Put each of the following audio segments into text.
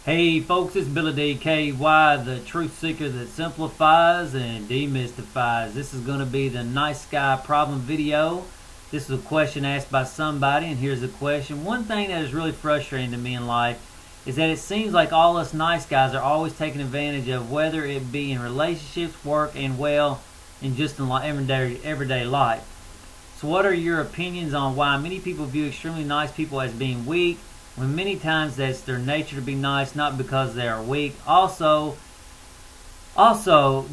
Hey folks, it's Billy DKY, the truth seeker that simplifies and demystifies. This is going to be the nice guy problem video. This is a question asked by somebody, and here's the question. One thing that is really frustrating to me in life is that it seems like all us nice guys are always taking advantage of, whether it be in relationships, work, and well, in just in everyday life. So what are your opinions on why many people view extremely nice people as being weak, when many times that's their nature to be nice, not because they are weak? Also,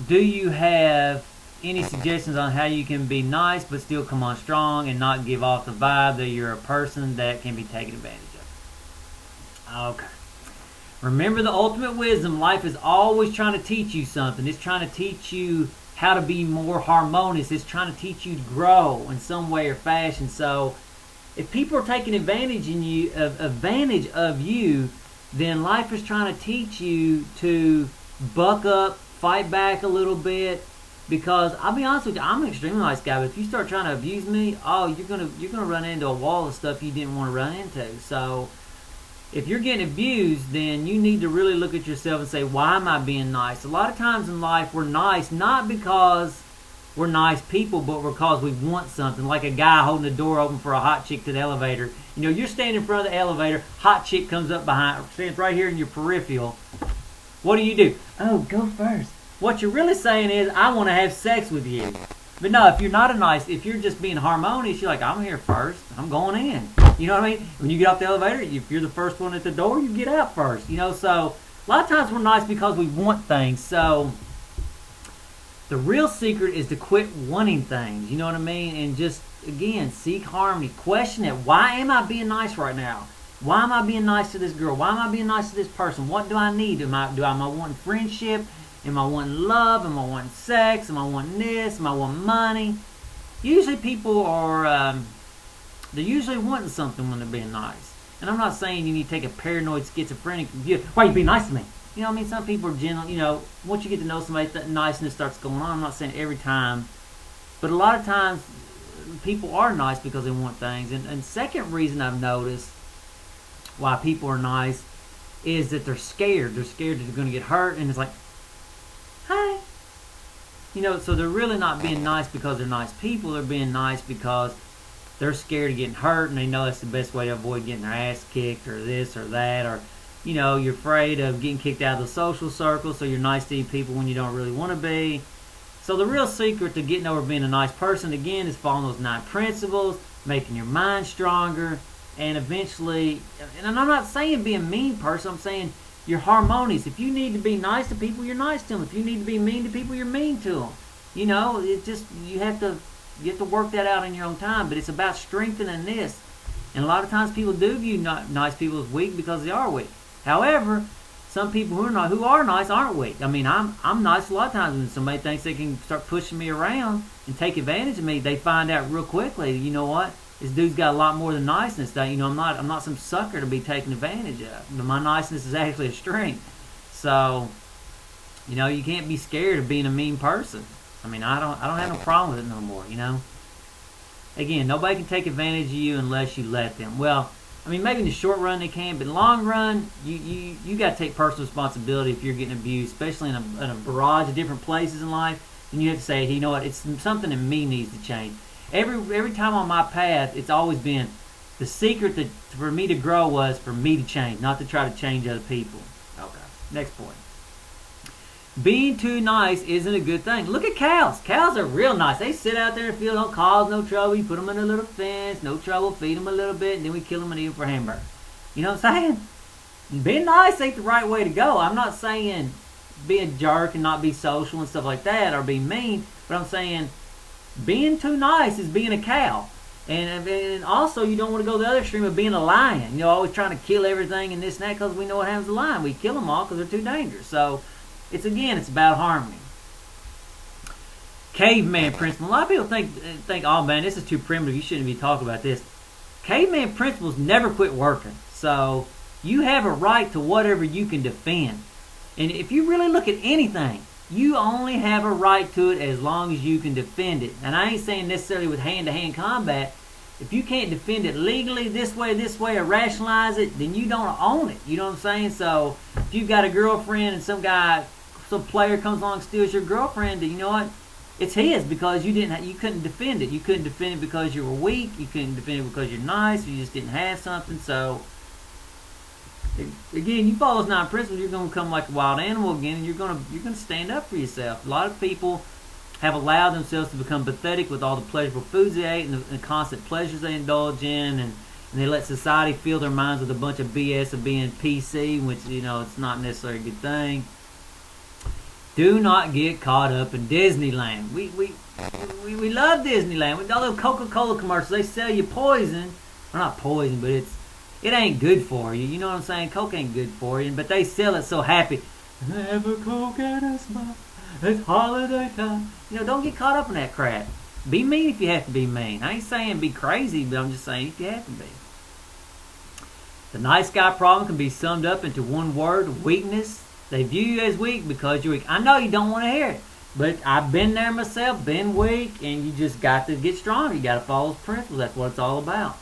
do you have any suggestions on how you can be nice but still come on strong and not give off the vibe that you're a person that can be taken advantage of? Okay. Remember the ultimate wisdom. Life is always trying to teach you something. It's trying to teach you how to be more harmonious. It's trying to teach you to grow in some way or fashion. So if people are taking advantage of you, then life is trying to teach you to buck up, fight back a little bit. Because I'll be honest with you, I'm an extremely nice guy, but if you start trying to abuse me, you're gonna run into a wall of stuff you didn't want to run into. So if you're getting abused, then you need to really look at yourself and say, why am I being nice? A lot of times in life, we're nice not because we're nice people, but because we want something. Like a guy holding the door open for a hot chick to the elevator. You know, you're standing in front of the elevator, hot chick comes up behind, stands right here in your peripheral. What do? Oh, go first. What you're really saying is, I want to have sex with you. But no, if you're not if you're just being harmonious, you're like, I'm here first, I'm going in. You know what I mean? When you get off the elevator, if you're the first one at the door, you get out first. You know, so a lot of times we're nice because we want things. So the real secret is to quit wanting things, you know what I mean? And just, again, seek harmony. Question it. Why am I being nice right now? Why am I being nice to this girl? Why am I being nice to this person? What do I need? Am I wanting friendship? Am I wanting love? Am I wanting sex? Am I wanting this? Am I wanting money? Usually people are, they're usually wanting something when they're being nice. And I'm not saying you need to take a paranoid schizophrenic view. Why are you being nice to me? You know what I mean? Some people are gentle. You know, once you get to know somebody, that niceness starts going on. I'm not saying every time. But a lot of times, people are nice because they want things. And second reason I've noticed why people are nice is that they're scared. They're scared that they're going to get hurt. And it's like, hi. You know, so they're really not being nice because they're nice people. They're being nice because they're scared of getting hurt. And they know that's the best way to avoid getting their ass kicked or this or that. Or, you know, you're afraid of getting kicked out of the social circle, so you're nice to people when you don't really want to be. So the real secret to getting over being a nice person, again, is following those 9 principles, making your mind stronger, and eventually, and I'm not saying be a mean person, I'm saying you're harmonious. If you need to be nice to people, you're nice to them. If you need to be mean to people, you're mean to them. You know, it just, you have to work that out in your own time, but it's about strengthening this. And a lot of times people do view nice people as weak because they are weak. However, some people who are nice aren't weak. I mean, I'm nice a lot of times. When somebody thinks they can start pushing me around and take advantage of me, they find out real quickly, you know what? This dude's got a lot more than niceness. That, you know, I'm not some sucker to be taken advantage of. But my niceness is actually a strength. So, you know, you can't be scared of being a mean person. I mean, I don't have no problem with it no more, you know? Again, nobody can take advantage of you unless you let them. Well, I mean, maybe in the short run they can, but in the long run, you got to take personal responsibility if you're getting abused, especially in a barrage of different places in life. And you have to say, hey, you know what, it's something in me needs to change. Every time on my path, it's always been the secret for me to grow was for me to change, not to try to change other people. Okay, next point. Being too nice isn't a good thing. Look at cows. Cows are real nice. They sit out there and feel don't cause no trouble. You put them in a little fence, no trouble, feed them a little bit, and then we kill them and eat them for hamburger. You know what I'm saying? Being nice ain't the right way to go. I'm not saying be a jerk and not be social and stuff like that or be mean, but I'm saying being too nice is being a cow. And also, you don't want to go the other extreme of being a lion. You know, always trying to kill everything and this and that because we know what happens to a lion. We kill them all because they're too dangerous. So it's about harmony. Caveman principle. A lot of people think, oh man, this is too primitive. You shouldn't be talking about this. Caveman principles never quit working. So you have a right to whatever you can defend. And if you really look at anything, you only have a right to it as long as you can defend it. And I ain't saying necessarily with hand-to-hand combat. If you can't defend it legally this way, or rationalize it, then you don't own it. You know what I'm saying? So if If you've got a girlfriend and some player comes along and steals your girlfriend, you know what? It's his because you couldn't defend it. You couldn't defend it because you were weak. You couldn't defend it because you're nice. You just didn't have something. So, again, you follow those 9 principles, you're going to become like a wild animal again, and you're going to stand up for yourself. A lot of people have allowed themselves to become pathetic with all the pleasurable foods they ate and the constant pleasures they indulge in, and they let society fill their minds with a bunch of BS of being PC, which, it's not necessarily a good thing. Do not get caught up in Disneyland. We love Disneyland. With all those Coca-Cola commercials, they sell you poison. Well, not poison, but it ain't good for you. You know what I'm saying? Coke ain't good for you, but they sell it so happy. Have a Coke and a smile. It's holiday time. Don't get caught up in that crap. Be mean if you have to be mean. I ain't saying be crazy, but I'm just saying if you have to be. The nice guy problem can be summed up into one word: weakness. They view you as weak because you're weak. I know you don't want to hear it, but I've been there myself, been weak, and you just got to get stronger. You got to follow those principles. That's what it's all about.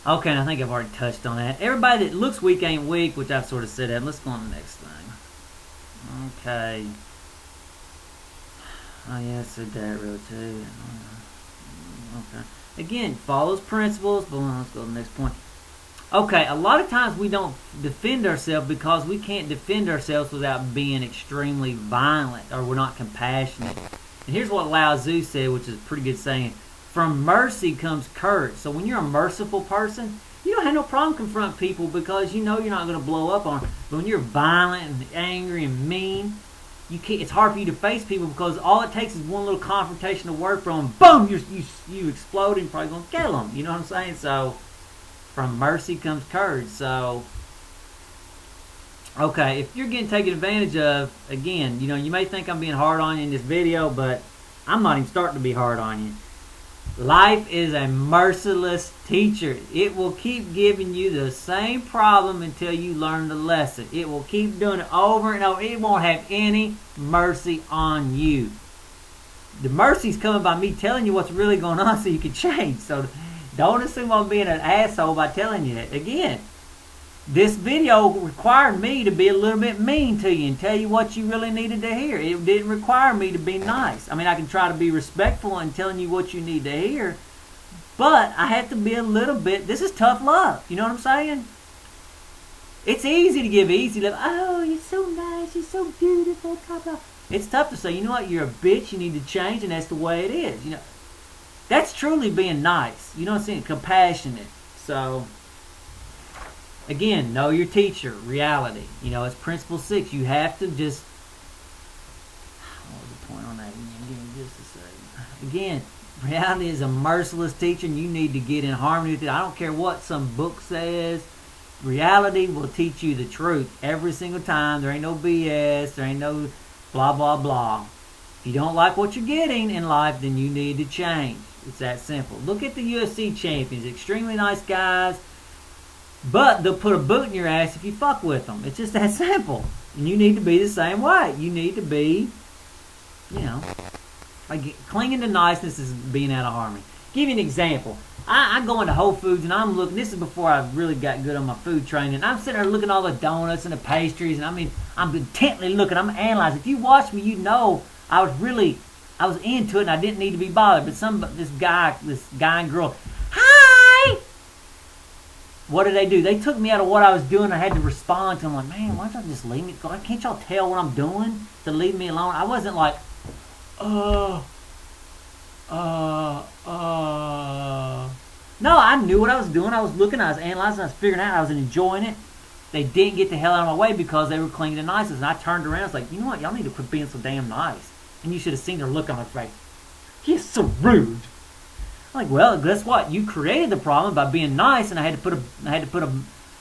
Okay, and I think I've already touched on that. Everybody that looks weak ain't weak, which I've sort of said that. Let's go on to the next thing. Okay. Oh, yeah, I said that really too. Okay. Again, follow those principles, but let's go to the next point. Okay, a lot of times we don't defend ourselves because we can't defend ourselves without being extremely violent, or we're not compassionate. And here's what Lao Tzu said, which is a pretty good saying: from mercy comes courage. So when you're a merciful person, you don't have no problem confront people because you know you're not going to blow up on them. But when you're violent and angry and mean, it's hard for you to face people because all it takes is one little confrontational word from them. Boom! You explode and you're probably going to kill them. You know what I'm saying? So from mercy comes courage. So, okay, if you're getting taken advantage of, again, you may think I'm being hard on you in this video, but I'm not even starting to be hard on you. Life is a merciless teacher. It will keep giving you the same problem until you learn the lesson. It will keep doing it over and over. It won't have any mercy on you. The mercy's coming by me telling you what's really going on so you can change. So don't assume I'm being an asshole by telling you that. Again, this video required me to be a little bit mean to you and tell you what you really needed to hear. It didn't require me to be nice. I mean, I can try to be respectful and telling you what you need to hear, but I have to be a little bit, this is tough love. You know what I'm saying? It's easy to give easy love. Oh, you're so nice, you're so beautiful, blah, blah. It's tough to say, you know what, you're a bitch, you need to change, and that's the way it is. That's truly being nice. You know what I'm saying? Compassionate. So, again, know your teacher, reality. It's principle 6. You have to just... What was the point on that? Give me just a second. Again, reality is a merciless teacher, and you need to get in harmony with it. I don't care what some book says. Reality will teach you the truth every single time. There ain't no BS. There ain't no blah, blah, blah. If you don't like what you're getting in life, then you need to change. It's that simple. Look at the UFC champions. Extremely nice guys. But they'll put a boot in your ass if you fuck with them. It's just that simple. And you need to be the same way. You need to be, like clinging to niceness is being out of harmony. Give you an example. I go into Whole Foods and I'm looking, this is before I really got good on my food training. I'm sitting there looking at all the donuts and the pastries, and I'm intently looking, I'm analyzing. If you watch me, you know I was into it and I didn't need to be bothered. But this guy and girl, hi! What did they do? They took me out of what I was doing. I had to respond to them like, man, why don't y'all just leave me? Can't y'all tell what I'm doing to leave me alone? I wasn't like, No, I knew what I was doing. I was looking, I was analyzing, I was figuring out, I was enjoying it. They didn't get the hell out of my way because they were clinging to niceness. And I turned around, I was like, you know what? Y'all need to quit being so damn nice. And you should have seen their look on their face. He's so rude. I'm like, well, guess what? You created the problem by being nice, and I had to put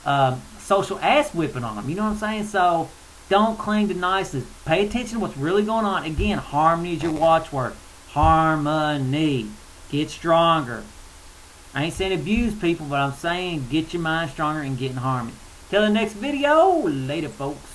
a social ass whipping on them. You know what I'm saying? So don't cling to niceness. Pay attention to what's really going on. Again, harmony is your watchword. Harmony. Get stronger. I ain't saying abuse people, but I'm saying get your mind stronger and get in harmony. Till the next video. Later, folks.